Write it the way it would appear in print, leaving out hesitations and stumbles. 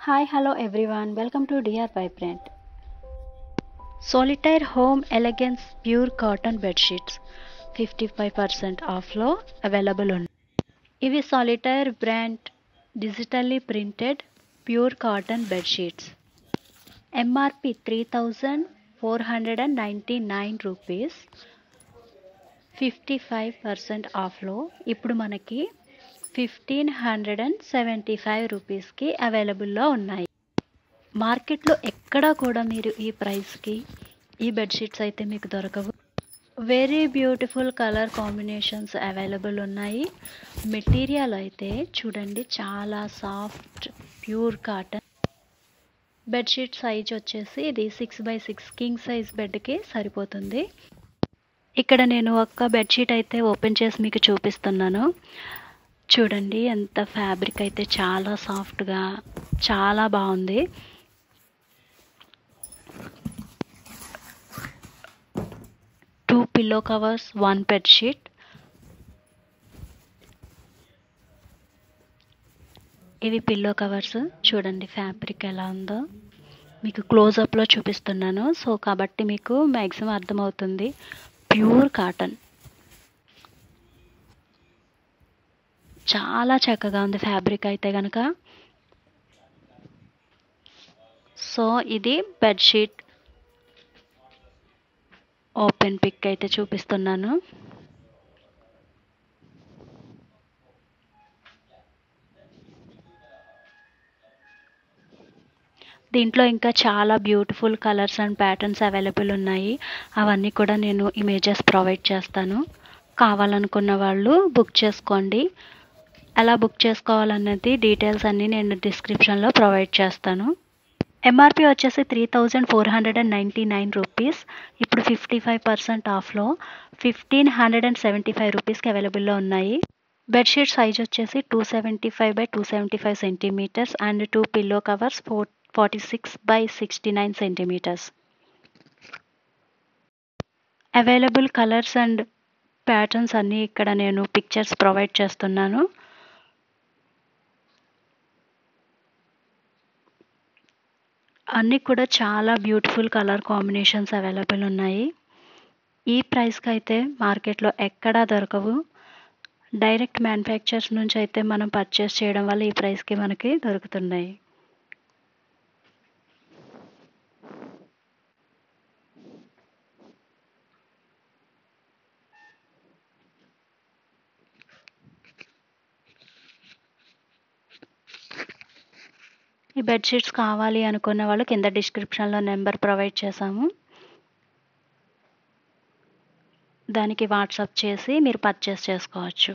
Hi, hello everyone. Welcome to DR Vibrant. Solitaire Home Elegance Pure Cotton Bedsheets 55% ఆఫ్లో available ఉన్నాయి. ఇవి solitaire brand digitally printed pure cotton bedsheets. MRP 3499 rupees. 55% ఆఫ్లో ఇప్పుడు మనకి 1575 రూపీస్కి అవైలబుల్లో ఉన్నాయి. మార్కెట్లో ఎక్కడా కూడా మీరు ఈ ప్రైస్కి ఈ బెడ్షీట్స్ అయితే మీకు దొరకవు. Very beautiful colour combinations available ఉన్నాయి. మెటీరియల్ అయితే చూడండి, చాలా soft pure cotton. Bedsheet size వచ్చేసి ఇది 6x6 కింగ్ సైజ్ బెడ్కి సరిపోతుంది. ఇక్కడ నేను ఒక్క బెడ్షీట్ అయితే ఓపెన్ చేసి మీకు చూపిస్తున్నాను. చూడండి, ఎంత ఫ్యాబ్రిక్ అయితే చాలా సాఫ్ట్గా చాలా బాగుంది. Two pillow covers, one bedsheet. ఇవి పిల్లో కవర్స్. చూడండి ఫ్యాబ్రిక్ ఎలా ఉందో మీకు క్లోజప్లో చూపిస్తున్నాను, సో కాబట్టి మీకు మ్యాక్సిమం అర్థమవుతుంది. ప్యూర్ కాటన్, చాలా చక్కగా ఉంది ఫ్యాబ్రిక్ అయితే కనుక. సో ఇది బెడ్షీట్ ఓపెన్ పిక్ అయితే చూపిస్తున్నాను. దీంట్లో ఇంకా చాలా beautiful colours and patterns available ఉన్నాయి. అవన్నీ కూడా నేను ఇమేజెస్ ప్రొవైడ్ చేస్తాను. కావాలనుకున్న వాళ్ళు బుక్ చేసుకోండి. ఎలా బుక్ చేసుకోవాలన్నది డీటెయిల్స్ అన్నీ నేను డిస్క్రిప్షన్లో ప్రొవైడ్ చేస్తాను. ఎంఆర్పి వచ్చేసి 3499 రూపీస్. ఇప్పుడు 55% ఆఫ్లో 1575 రూపీస్కి అవైలబుల్లో ఉన్నాయి. బెడ్షీట్ సైజ్ వచ్చేసి 275x275 centimetres and two pillow covers 46x69 centimetres. Available colours and patterns అన్నీ ఇక్కడ నేను పిక్చర్స్ ప్రొవైడ్ చేస్తున్నాను. అన్నీ కూడా చాలా బ్యూటిఫుల్ కలర్ కాంబినేషన్స్ అవైలబుల్ ఉన్నాయి. ఈ ప్రైస్కి అయితే మార్కెట్లో ఎక్కడా దొరకవు. డైరెక్ట్ మ్యానుఫ్యాక్చర్స్ నుంచి అయితే మనం పర్చేస్ చేయడం వల్ల ఈ ప్రైస్కి మనకి దొరుకుతున్నాయి. ఈ బెడ్షీట్స్ కావాలి అనుకున్న వాళ్ళు కింద డిస్క్రిప్షన్లో నెంబర్ ప్రొవైడ్ చేశాము, దానికి వాట్సాప్ చేసి మీరు పర్చేస్ చేసుకోవచ్చు.